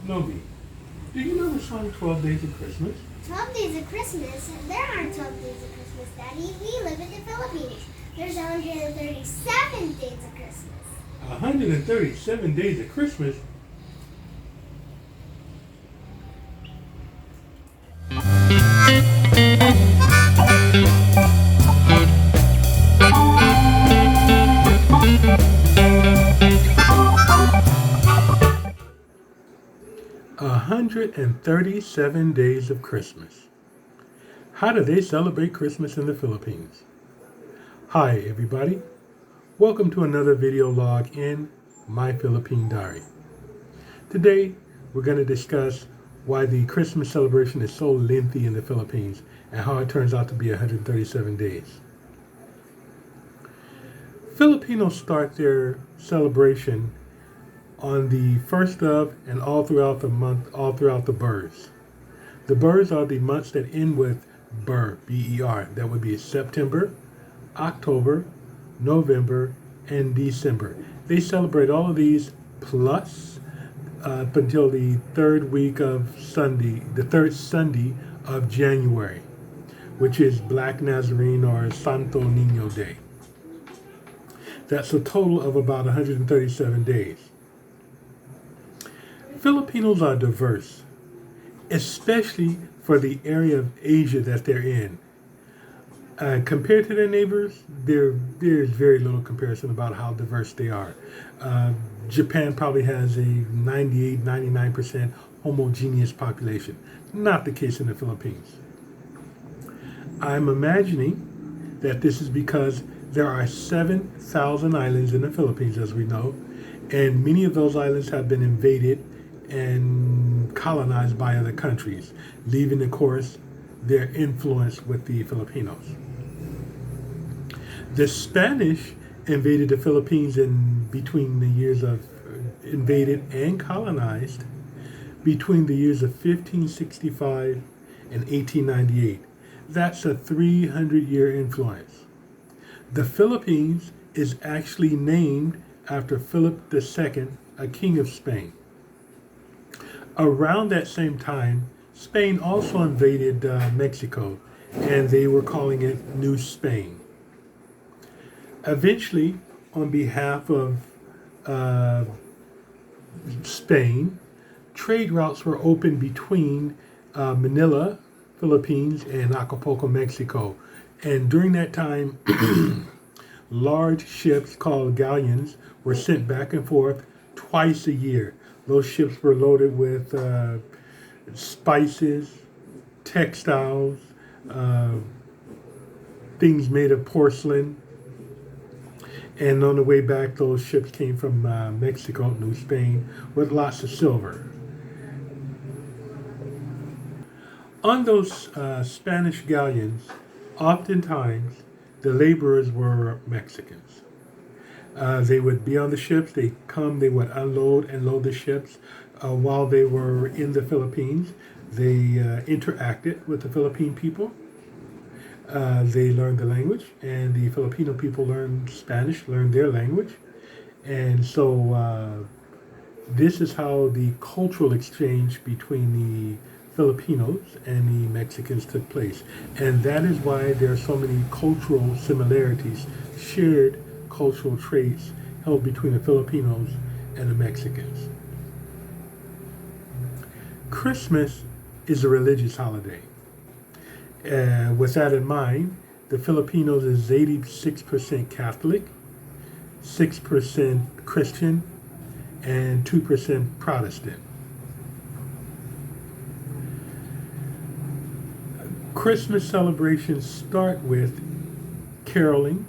Novi, do you know the song 12 Days of Christmas? 12 Days of Christmas? There aren't 12 Days of Christmas, Daddy. We live in the Philippines. There's 137 days of Christmas. 137 days of Christmas? "137 Days of Christmas." How do they celebrate Christmas in the Philippines? Hi, everybody. Welcome to another video log in My Philippine Diary. Today, we're going to discuss why the Christmas celebration is so lengthy in the Philippines and how it turns out to be 137 days. Filipinos start their celebration on the first of and all throughout the month, all throughout the burrs. The burrs are the months that end with ber, B-E-R. That would be September, October, November, and December. They celebrate all of these plus up until the third Sunday of January, which is Black Nazarene or Santo Niño Day. That's a total of about 137 days. Filipinos are diverse, especially for the area of Asia that they're in. Compared to their neighbors, there's very little comparison about how diverse they are. Japan probably has a 98-99% homogeneous population. Not the case in the Philippines. I'm imagining that this is because there are 7,000 islands in the Philippines, as we know, and many of those islands have been invaded and colonized by other countries, leaving, of course, their influence with the Filipinos. The Spanish invaded the Philippines invaded and colonized between the years of 1565 and 1898. That's a 300-year influence. The Philippines is actually named after Philip II, a king of Spain. Around that same time, Spain also invaded Mexico, and they were calling it New Spain. Eventually, on behalf of Spain, trade routes were opened between Manila, Philippines, and Acapulco, Mexico. And during that time, large ships called galleons were sent back and forth twice a year. Those ships were loaded with spices, textiles, things made of porcelain. And on the way back, those ships came from Mexico, New Spain, with lots of silver. On those Spanish galleons, oftentimes the laborers were Mexicans. They would be on the ships, they would unload and load the ships. While they were in the Philippines, they interacted with the Philippine people. They learned the language, and the Filipino people learned Spanish, learned their language. And so this is how the cultural exchange between the Filipinos and the Mexicans took place. And that is why there are so many cultural similarities, shared cultural traits held between the Filipinos and the Mexicans. Christmas is a religious holiday. With that in mind, the Filipinos is 86% Catholic, 6% Christian, and 2% Protestant. Christmas celebrations start with caroling.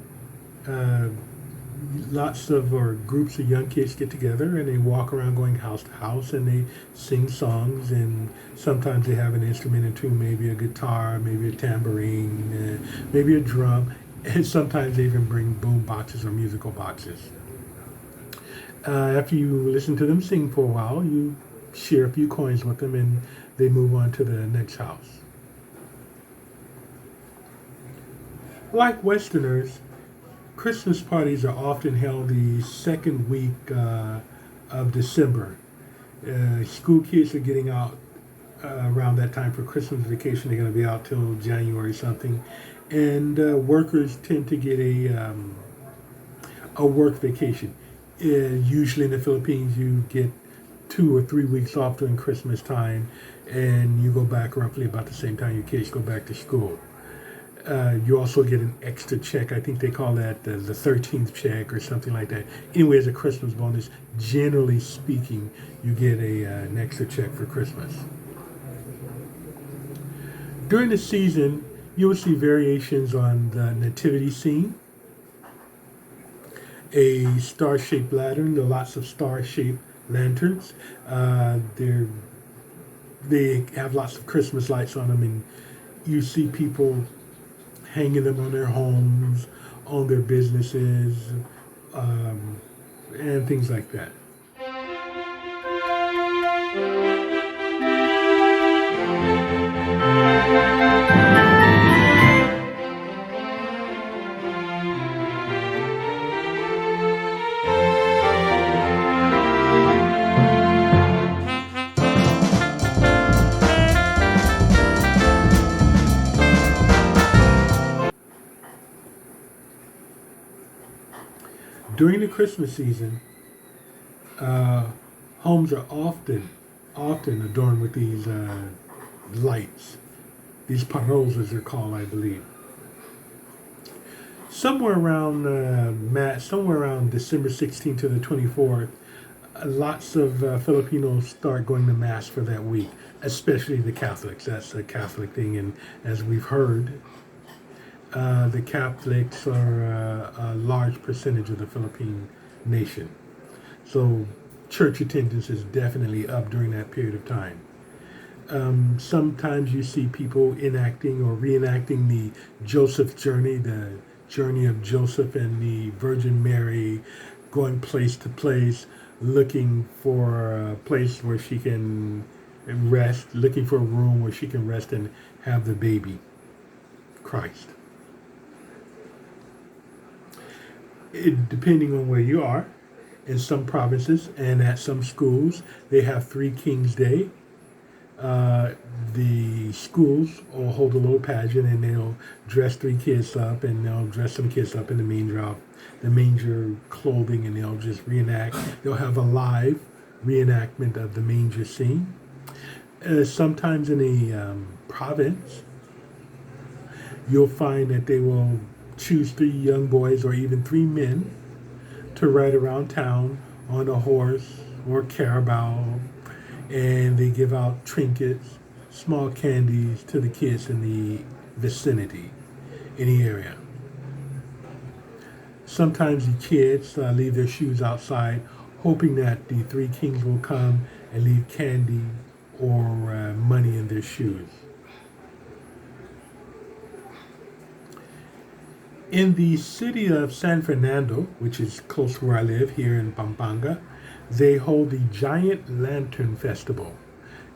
Lots of groups of young kids get together and they walk around going house to house and they sing songs, and sometimes they have an instrument or two, maybe a guitar, maybe a tambourine, maybe a drum, and sometimes they even bring boom boxes or musical boxes. After you listen to them sing for a while, you share a few coins with them and they move on to the next house. Like Westerners, Christmas parties are often held the second week of December. School kids are getting out around that time for Christmas vacation. They're going to be out till January something, and workers tend to get a work vacation. Usually in the Philippines, you get 2 or 3 weeks off during Christmas time, and you go back roughly about the same time your kids go back to school. You also get an extra check. I think they call that the 13th check or something like that. Anyway, as a Christmas bonus, generally speaking, you get an extra check for Christmas. During the season, you will see variations on the nativity scene. A star-shaped lantern. There are lots of star-shaped lanterns. They have lots of Christmas lights on them, and you see people hanging them on their homes, on their businesses, and things like that. During the Christmas season, homes are often adorned with these lights, these paroles as they're called, I believe. Somewhere around December 16th to the 24th, lots of Filipinos start going to Mass for that week, especially the Catholics. That's a Catholic thing, and as we've heard, the Catholics are a large percentage of the Philippine nation. So church attendance is definitely up during that period of time. Sometimes you see people enacting or reenacting the Joseph journey, the journey of Joseph and the Virgin Mary going place to place, looking for a place where she can rest, looking for a room where she can rest and have the baby, Christ. Depending on where you are, in some provinces and at some schools, they have Three Kings Day. The schools will hold a little pageant, and they'll dress three kids up, and they'll dress some kids up in the manger clothing, and they'll just reenact. They'll have a live reenactment of the manger scene. Sometimes in a province, you'll find that they will choose 3 young boys or even 3 men to ride around town on a horse or carabao, and they give out trinkets, small candies to the kids in the vicinity, in the area. Sometimes the kids leave their shoes outside, hoping that the 3 kings will come and leave candy or money in their shoes. In the city of San Fernando, which is close to where I live here in Pampanga, they hold the Giant Lantern Festival.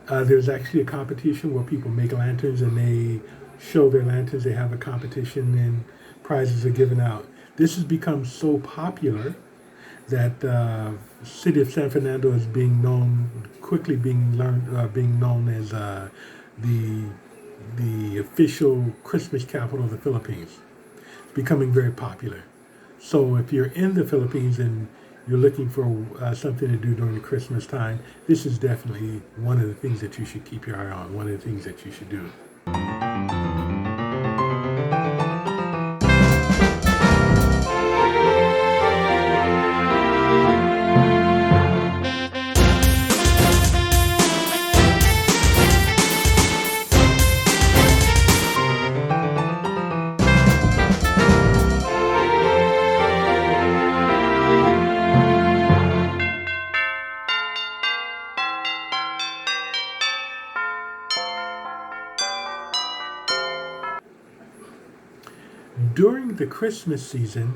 There's actually a competition where people make lanterns and they show their lanterns. They have a competition and prizes are given out. This has become so popular that the city of San Fernando is being known as the official Christmas capital of the Philippines. Becoming very popular. So if you're in the Philippines and you're looking for something to do during the Christmas time, this is definitely one of the things that you should keep your eye on, one of the things that you should do. During the Christmas season,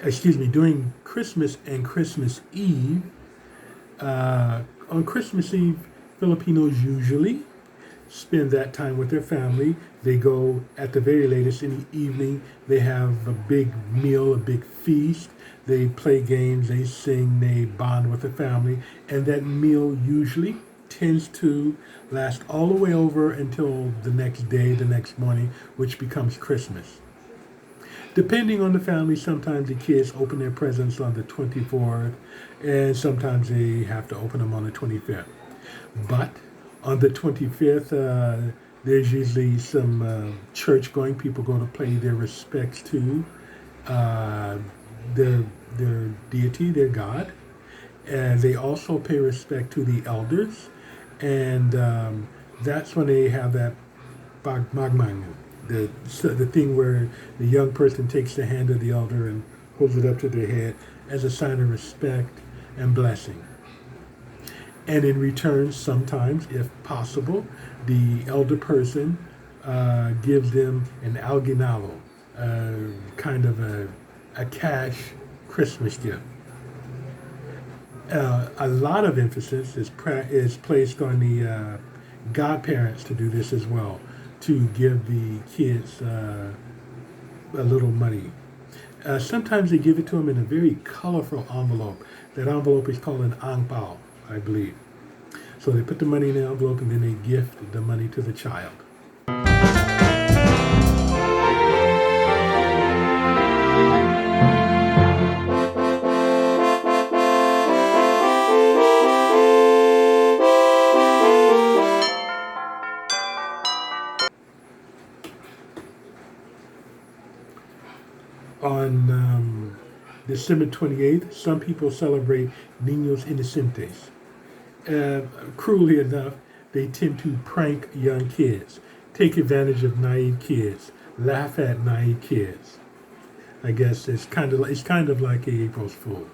during Christmas and Christmas Eve, on Christmas Eve, Filipinos usually spend that time with their family. They go at the very latest in the evening. They have a big meal, a big feast. They play games, they sing, they bond with the family. And that meal usually tends to last all the way over until the next day, the next morning, which becomes Christmas. Depending on the family, sometimes the kids open their presents on the 24th, and sometimes they have to open them on the 25th. But on the 25th, there's usually some church-going people go to pay their respects to their deity, their God. And they also pay respect to the elders. And that's when they have that magmang, the thing where the young person takes the hand of the elder and holds it up to their head as a sign of respect and blessing. And in return, sometimes, if possible, the elder person gives them an alginalo, kind of a cash Christmas gift. A lot of emphasis is placed on the godparents to do this as well, to give the kids a little money. Sometimes they give it to them in a very colorful envelope. That envelope is called an ang pao, I believe. So they put the money in the envelope and then they gift the money to the child. On December 28th, some people celebrate Niños Inocentes. Cruelly enough, they tend to prank young kids, take advantage of naive kids, laugh at naive kids. I guess it's kind of like a April's Fool.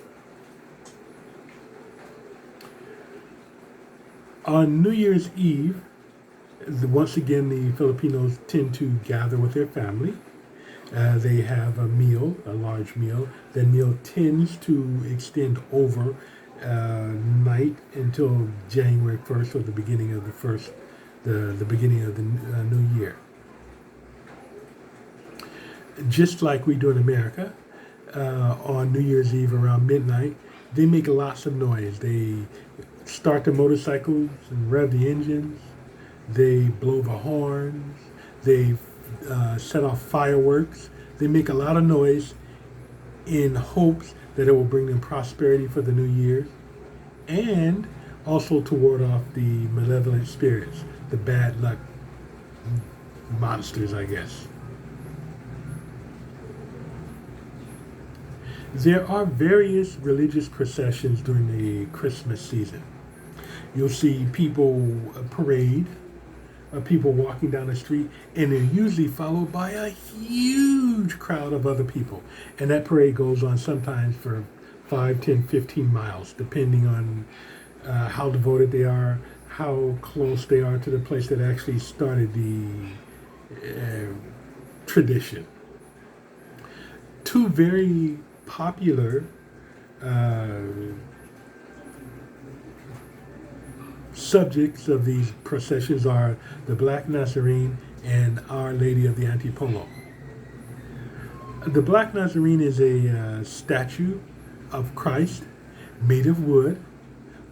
On New Year's Eve, once again, the Filipinos tend to gather with their family. They have a meal, a large meal. That meal tends to extend over night until January 1st, or the beginning of the beginning of the new year. Just like we do in America, on New Year's Eve around midnight, they make lots of noise. They start the motorcycles and rev the engines. They blow the horns. They set off fireworks. They make a lot of noise in hopes that it will bring them prosperity for the new year, and also to ward off the malevolent spirits, the bad luck monsters, I guess. There are various religious processions during the Christmas season. You'll see people parade, people walking down the street, and they're usually followed by a huge crowd of other people. And that parade goes on sometimes for 5, 10, 15 miles, depending on how devoted they are, how close they are to the place that actually started the tradition. Two very popular subjects of these processions are the Black Nazarene and Our Lady of the Antipolo. The Black Nazarene is a statue of Christ made of wood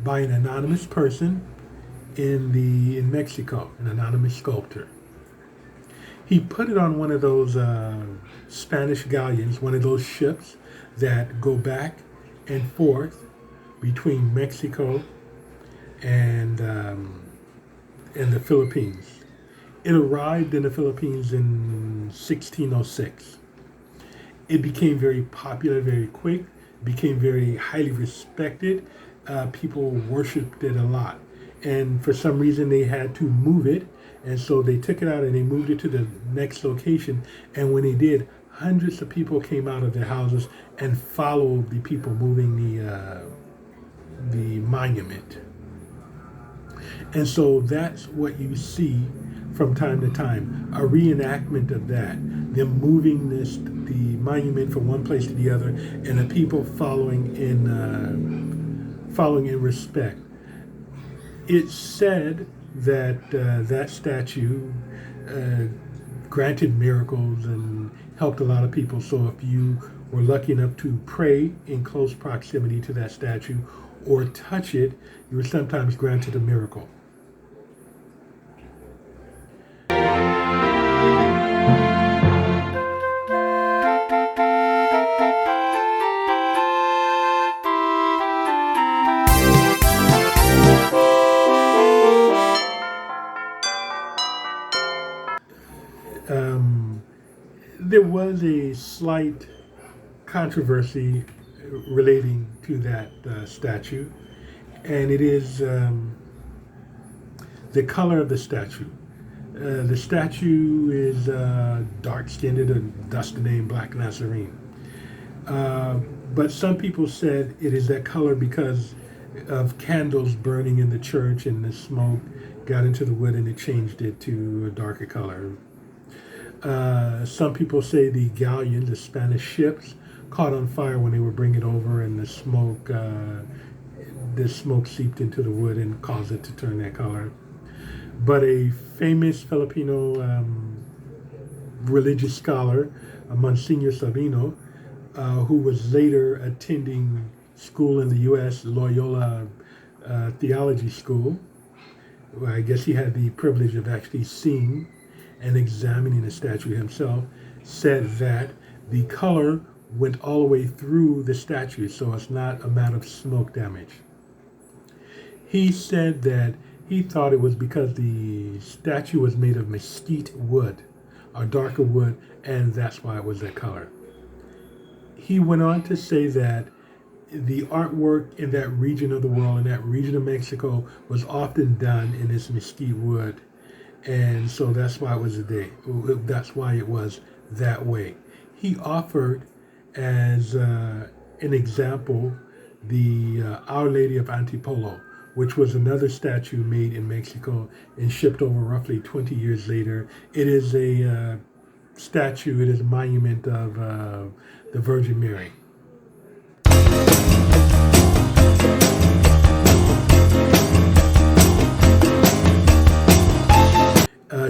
by an anonymous person in Mexico, an anonymous sculptor. He put it on one of those Spanish galleons, one of those ships that go back and forth between Mexico and the Philippines. It arrived in the Philippines in 1606. It became very popular very quick, became very highly respected. People worshipped it a lot. And for some reason they had to move it, and so they took it out and they moved it to the next location. And when they did, hundreds of people came out of their houses and followed the people moving the monument. And so that's what you see from time to time, a reenactment of that, them moving the monument from one place to the other, and the people following in respect. It's said that that statue granted miracles and helped a lot of people. So if you were lucky enough to pray in close proximity to that statue or touch it, you were sometimes granted a miracle. There was a slight controversy relating to that statue, and it is the color of the statue. The statue is dark-skinned and thus the name Black Nazarene. But some people said it is that color because of candles burning in the church and the smoke got into the wood and it changed it to a darker color. Some people say the galleon, the Spanish ships, caught on fire when they were bringing it over, and the smoke seeped into the wood and caused it to turn that color. But a famous Filipino religious scholar, Monsignor Sabino, who was later attending school in the U.S., Loyola Theology School, I guess he had the privilege of actually seeing and examining the statue himself, said that the color went all the way through the statue, so it's not a matter of smoke damage. He said that he thought it was because the statue was made of mesquite wood, or darker wood, and that's why it was that color. He went on to say that the artwork in that region of the world, in that region of Mexico, was often done in this mesquite wood. And so that's why it was that's why it was that way. He offered as an example the Our Lady of Antipolo, which was another statue made in Mexico and shipped over roughly 20 years later. It is a statue, it is a monument of the Virgin Mary.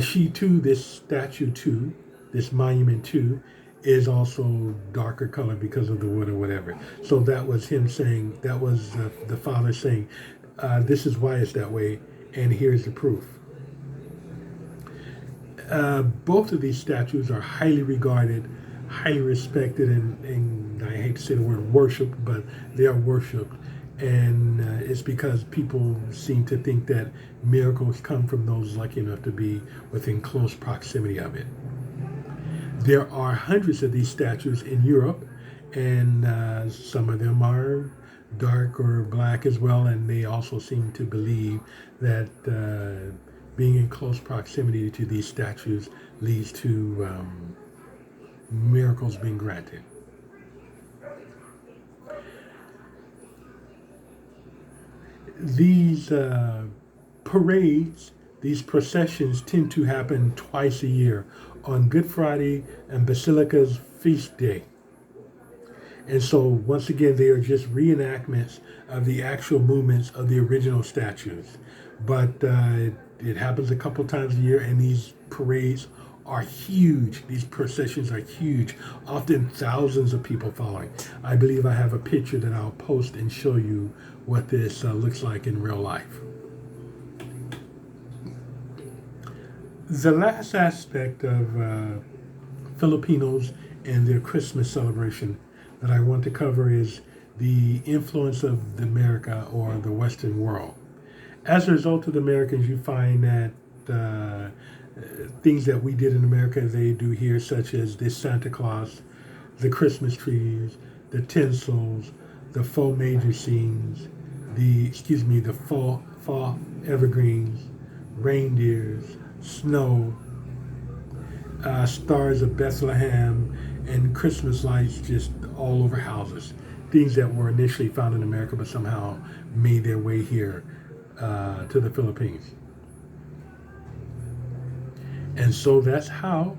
She too, this statue too, this monument too, is also darker color because of the wood or whatever. So that was him saying, that was the father saying, this is why it's that way, and here's the proof. Both of these statues are highly regarded, highly respected, and I hate to say the word worshipped, but they are worshipped. And it's because people seem to think that miracles come from those lucky enough to be within close proximity of it. There are hundreds of these statues in Europe, and some of them are dark or black as well, and they also seem to believe that being in close proximity to these statues leads to miracles being granted. These parades, these processions tend to happen twice a year, on Good Friday and Basilica's feast day. And so once again, they are just reenactments of the actual movements of the original statues. But it happens a couple times a year, and these parades are huge. These processions are huge, often thousands of people following. I believe I have a picture that I'll post and show you what this looks like in real life. The last aspect of Filipinos and their Christmas celebration that I want to cover is the influence of the America or the Western world. As a result of the Americans, you find that things that we did in America, they do here, such as the Santa Claus, the Christmas trees, the tinsels, the faux major scenes, the fall evergreens, reindeers, snow, stars of Bethlehem, and Christmas lights just all over houses. Things that were initially found in America but somehow made their way here to the Philippines. And so that's how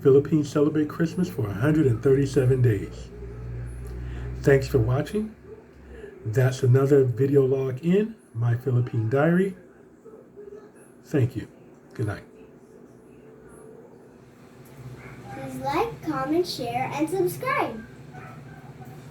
Philippines celebrate Christmas for 137 days. Thanks for watching. That's another video log in My Philippine Diary. Thank you. Good night. Please like, comment, share, and subscribe.